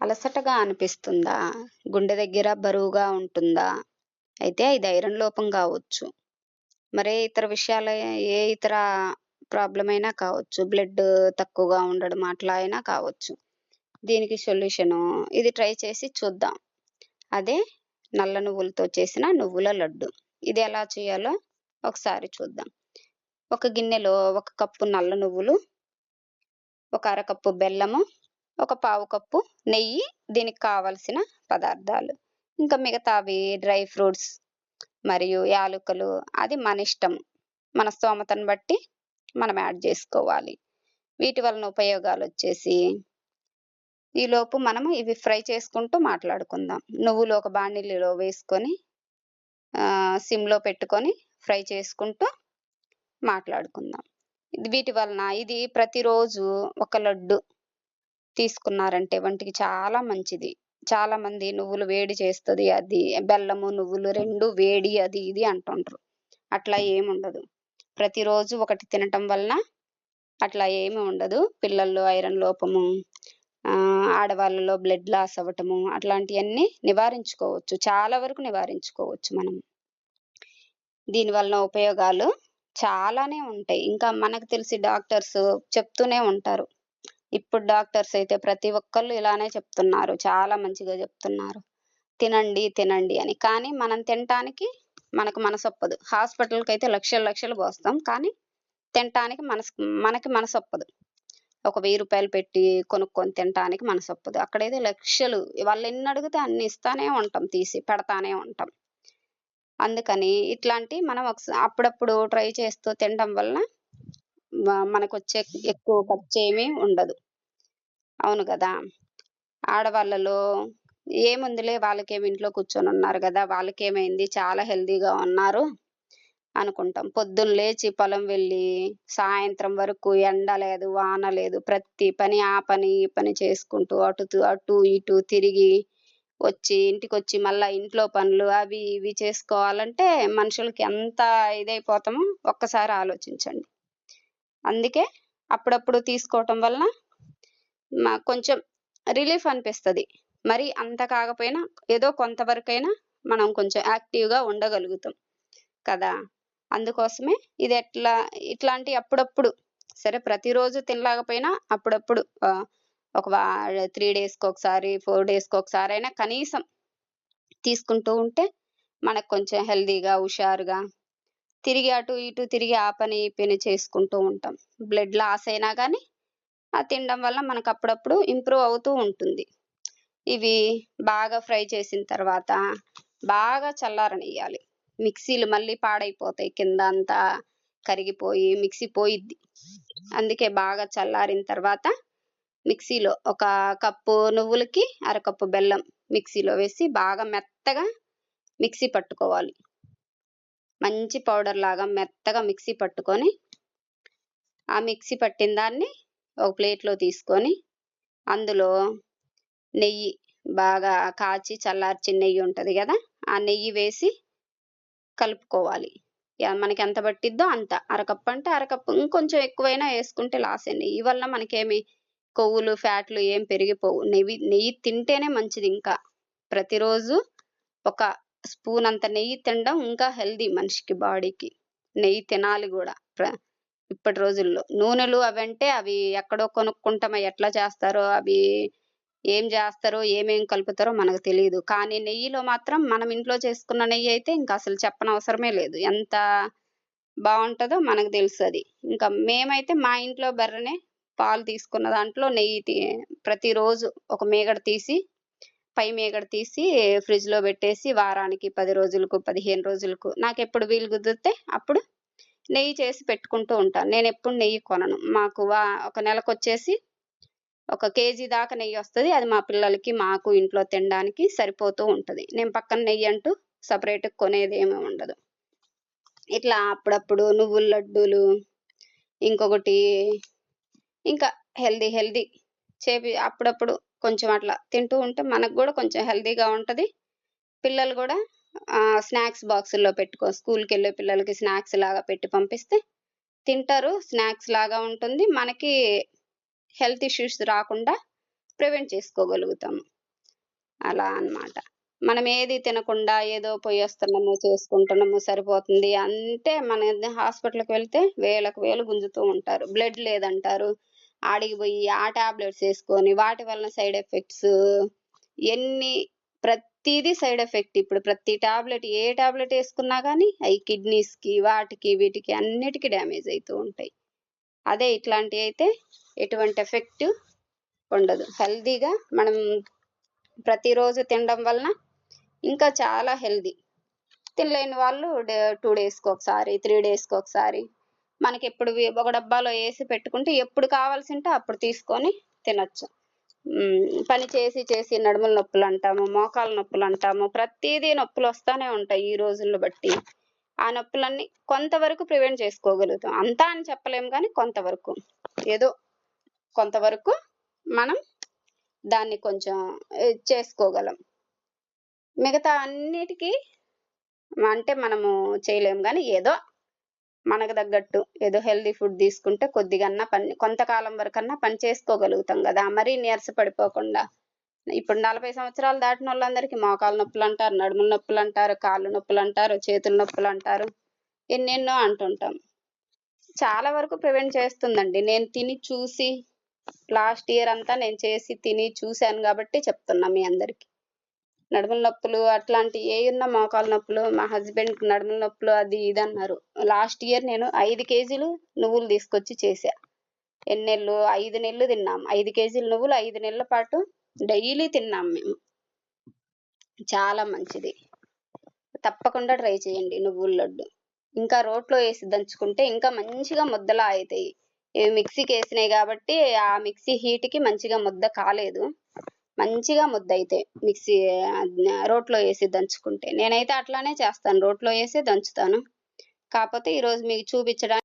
అలసటగా అనిపిస్తుందా? గుండె దగ్గర బరువుగా ఉంటుందా? అయితే ఇది ఐరన్ లోపం గావచ్చు. మరే ఇతర విషయాల ఏ ఇతర ప్రాబ్లమ్ అయినా కావచ్చు. బ్లడ్ తక్కువగా ఉండడం అట్లా అయినా కావచ్చు. దీనికి సొల్యూషను ఇది ట్రై చేసి చూద్దాం. అదే నల్ల నువ్వులతో చేసిన నువ్వుల లడ్డు. ఇది ఎలా చేయాలో ఒకసారి చూద్దాం. ఒక గిన్నెలో 1 కప్పు నల్ల నువ్వులు, ఒక అరకప్పు బెల్లము, ఒక పావు కప్పు నెయ్యి, దీనికి కావలసిన పదార్థాలు. ఇంకా మిగతావి డ్రై ఫ్రూట్స్ మరియు యాలకులు అది మన ఇష్టం. మన స్తోమతను బట్టి మనం యాడ్ చేసుకోవాలి. వీటి వలన ఉపయోగాలొచ్చేసి, ఈలోపు మనము ఇవి ఫ్రై చేసుకుంటూ మాట్లాడుకుందాం. నువ్వులు ఒక బాండిలీలో వేసుకొని సిమ్‌లో పెట్టుకొని ఫ్రై చేసుకుంటూ మాట్లాడుకుందాం. వీటి వలన ఇది ప్రతిరోజు ఒక లడ్డు తీసుకున్నారంటే ఒంటికి చాలా మంచిది. చాలామంది నువ్వులు వేడి చేస్తది అది, బెల్లము, నువ్వులు 2 వేడి అది ఇది అంటుండ్రు. అట్లా ఏముండదు. ప్రతిరోజు ఒకటి తినటం వలన అట్లా ఏమి ఉండదు. పిల్లల్లో ఐరన్ లోపము, ఆడవాళ్ళలో బ్లడ్ లాస్ అవ్వటము అట్లాంటియన్నీ నివారించుకోవచ్చు. చాలా వరకు నివారించుకోవచ్చు మనం. దీని వలన ఉపయోగాలు చాలానే ఉంటాయి. ఇంకా మనకు తెలిసి డాక్టర్స్ చెప్తూనే ఉంటారు. ఇప్పుడు డాక్టర్స్ అయితే ప్రతి ఒక్కళ్ళు ఇలానే చెప్తున్నారు. చాలా మంచిగా చెప్తున్నారు. తినండి, తినండి అని. కానీ మనం తినటానికి మనకు మనసొప్పదు. హాస్పిటల్‌కైతే లక్షలు లక్షలు పోస్తాం. కానీ తినటానికి మనకి మనసొప్పదు. ఒక రూ. 1000 పెట్టి కొనుక్కొని తినటానికి మనసొప్పదు. అక్కడైతే లక్షలు వాళ్ళెన్ని అడిగితే అన్ని ఇస్తానే ఉంటాం, తీసి పెడతానే ఉంటాం. అందుకని ఇట్లాంటియి మనం అప్పుడప్పుడు ట్రై చేస్తూ తినడం వలన మనకొచ్చే ఎక్కువ ఖర్చేమీ ఉండదు. అవును గదా! ఆడవాళ్ళలో ఏముందిలే వాళ్ళకేమి ఇంట్లో కూర్చొనున్నారు గదా! వాళ్ళకేమైంది చాలా హెల్తీగా ఉన్నారు అనుకుంటాం. పొద్దున్న లేచి పొలం వెళ్ళి, సాయంత్రం వరకు ఎండ లేదు, వాన లేదు. ప్రతి పని ఆ పని, ఈ పని చేసుకుంటూ అటు ఇటు తిరిగి వచ్చి ఇంటికొచ్చి మళ్ళా ఇంట్లో పనులు అవి ఇవి చేసుకోవాలంటే మనుషులకి ఎంత ఇదైపోతామో ఒక్కసారి ఆలోచించండి. అందుకే అప్పుడప్పుడు తీసుకోవటం వలన కొంచెం రిలీఫ్ అనిపిస్తది. మరి అంత కాకపోయినా ఏదో కొంతవరకైనా మనం కొంచెం యాక్టివ్‌గా ఉండగలుగుతాం కదా! అందుకోసమే ఇది ఇట్లాంటి అప్పుడప్పుడు సరే ప్రతిరోజు తినలేకపోయినా అప్పుడప్పుడు ఒక 3 డేస్‌కొకసారి, 4 డేస్‌కొకసారైనా కనీసం తీసుకుంటూ ఉంటే మనకు కొంచెం హెల్తీగా, హుషారుగా తిరిగి అటు ఇటు తిరిగి ఆ పని, ఈ పని చేసుకుంటూ ఉంటాం. బ్లడ్ లాస్ అయినా గానీ తినడం వల్ల మనకు అప్పుడప్పుడు ఇంప్రూవ్ అవుతూ ఉంటుంది. ఇవి బాగా ఫ్రై చేసిన తర్వాత బాగా చల్లారనియ్యాలి. మిక్సీలు మళ్ళీ పాడైపోతాయి. కింద అంతా కరిగిపోయి మిక్సీ పోయిద్ది. అందుకే బాగా చల్లారిన తర్వాత మిక్సీలో ఒక కప్పు నువ్వులకి అరకప్పు బెల్లం మిక్సీలో వేసి బాగా మెత్తగా మిక్సీ పట్టుకోవాలి. మంచి పౌడర్ లాగా మెత్తగా మిక్సీ పట్టుకొని, ఆ మిక్సీ పట్టిన దాన్ని ఒక ప్లేట్‌లో తీసుకొని, అందులో నెయ్యి బాగా కాచి చల్లార్చిన నెయ్యి ఉంటది గదా! ఆ నెయ్యి వేసి కలుపుకోవాలి. మనకెంత పట్టిద్దో అంత. అరకప్పు అంటే అరకప్పు, ఇంకొంచెం ఎక్కువైనా యేసుకుంటే లాసే. నెయ్యి వలన మనకేమి కొవ్వులు, ఫ్యాట్లు ఏం పెరిగిపోవు. నెయ్యి తింటేనే మంచిది ఇంకా. ప్రతిరోజు ఒక స్పూన్ అంత నెయ్యి తినడం ఇంకా హెల్తీ మనిషికి, బాడీకి. నెయ్యి తినాలి గూడా. ఇప్పటి రోజుల్లో. నూనెలు అవంటే అవి ఎక్కడో కొనుక్కుంటాం. ఎట్లా చేస్తారో అవి ఏం జేస్తారో, ఏమేం కలుపుతారో మనకు తెలీదు. కానీ నెయ్యిలో మాత్రం మనం ఇంట్లో చేసుకున్న నెయ్యయితే ఇంక అసలు చెప్పనవసరమే లేదు. ఎంత బావుంటదో మనకు తెలుసది. ఇంకా మేమైతే మా ఇంట్లో బర్రెనే పాలు తీసుకున్న దాంట్లో నెయ్యి ప్రతిరోజు ఒక మీగడ తీసి, పై మీగడ తీసి ఫ్రిడ్జ్‌లో పెట్టేసి వారానికి 10 రోజులకు, 15 రోజులకు నాకెప్పుడు వీలు కుదిరితే అప్పుడు నెయ్యి చేసి పెట్టుకుంటూ ఉంటాను. నేనెప్పుడు నెయ్యి కొనను. మాకు ఒక నెలకొచ్చేసి ఒక కేజీ దాకా నెయ్యొస్తది. అది మా పిల్లలకి, మాకు ఇంట్లో తినడానికి సరిపోతూ ఉంటది. నేను పక్కన నెయ్యంటూ సెపరేట్‌గా కొనేదేమీ ఉండదు. ఇట్లా అప్పుడప్పుడు నువ్వుల లడ్డూలు, ఇంకొకటి ఇంకా హెల్తీ అప్పుడప్పుడు కొంచెం అట్లా తింటూ ఉంటే మనకు గూడా కొంచెం హెల్తీగా ఉంటది. పిల్లలు గూడా స్నాక్స్ బాక్సుల్లో స్కూలుకెళ్ళే పిల్లలకి స్నాక్స్ లాగా పెట్టి పంపిస్తే తింటారు. స్నాక్స్ లాగా ఉంటుంది. మనకి హెల్త్ ఇష్యూస్ రాకుండా ప్రివెంట్ చేసుకోగలుగుతాము. అలా అన్నమాట. మనం ఏది తినకుండా ఏదో పోయేస్తున్నాము, చేసుకుంటున్నాము, సరిపోతుంది అంటే మన హాస్పిటల్‌కి వెళ్తే వేలకు వేలు గుంజుతూ ఉంటారు. బ్లడ్ లేదంటారు. ఆడికి పోయి ఆ టాబ్లెట్స్ ఏసుకొని వాటి వలన సైడ్ ఎఫెక్ట్స్ ఎన్ని ప్రతీదీ సైడ్ ఎఫెక్ట్. ఇప్పుడు ప్రతి టాబ్లెట్ ఏ టాబ్లెట్ ఏసుకున్నా గానీ అయి కిడ్నీస్‌కి, వాటికి, వీటికి అన్నిటికి డ్యామేజ్ అయితూ ఉంటాయి. అదే ఇట్లాంటియయితే ఎటువంటి ఎఫెక్ట్ ఉండదు. హెల్తీగా మనం ప్రతిరోజు తినడం వలన ఇంకా చాలా హెల్తీ. తినలేని వాళ్ళు 2 డేస్‌కి ఒకసారి, 3 డేస్‌కి ఒకసారి మనకెప్పుడు ఒక డబ్బాలో ఏసి పెట్టుకుంటే ఎప్పుడు కావాల్సుంటే అప్పుడు తీసుకొని తినొచ్చు. పని చేసి చేసి నడుముల నొప్పులంటాము, మోకాళ్ళ నొప్పులంటాము, ప్రతీదీ నొప్పులొస్తానే ఉంటాయి ఈ రోజులను బట్టి. ఆ నొప్పులన్నీ కొంతవరకు ప్రివెంట్ చేసుకోగలుగుతాం. అంతా అని చెప్పలేము గానీ కొంతవరకు. ఏదో కొంతవరకు మనం దాన్ని కొంచెం చేసుకోగలం. మిగతా అన్నిటికి అంటే మనము చేయలేము గానీ ఏదో మనకు తగ్గట్టు ఏదో హెల్తీ ఫుడ్ తీసుకుంటే కొద్దిగన్నా కొంతకాలం వరకన్నా పని చేసుకోగలుగుతాం గదా! మరీ నీరస పడిపోకుండా. ఇప్పుడు 40 సంవత్సరాలు దాటినోళ్ళందరికీ మోకాళ్ళ నొప్పులంటారు, నడుముల నొప్పులంటారు, కాళ్ళు నొప్పులంటారు, చేతుల నొప్పులంటారు. ఎన్నెన్నో అంటుంటాం. చాలా వరకు ప్రివెంట్ చేస్తుందండి. నేను తిని చూసి లాస్ట్ ఇయర్ అంతా నేను చేసి తిని చూసాను గాబట్టి చెప్తున్నా మీ అందరికి. నడుముల నొప్పులు అట్లాంటియి ఏయున్నా మోకాళ్ళ నొప్పులు, మా హస్బెండ్‌కి నడుముల నొప్పులు అది ఇది అన్నారు. లాస్ట్ ఇయర్ నేను 5 కేజీలు నువ్వులు తీసుకొచ్చి చేశా. ఎన్ని నెలలు? 5 నెలలు తిన్నాం. 5 కేజీల నువ్వులు 5 నెలల పాటు డైలీ తిన్నాం మేము. చాలా మంచిది. తప్పకుండా ట్రై చేయండి నువ్వుల లడ్డు. ఇంకా రోట్లో ఏసి దంచుకుంటే ఇంకా మంచిగా ముద్దలా అయితాయి. ఇవి మిక్సీకేసినాయి గాబట్టి ఆ మిక్సీ హీట్‌కి మంచిగా ముద్ద కాలేదు. మంచిగా ముద్దయితాయి రోట్లో ఏసి దంచుకుంటే. నేనైతే అట్లానే చేస్తాను. రోట్లో ఏసే దంచుతాను. కాపోతే ఈరోజు మీకు చూపిచ్చడానికి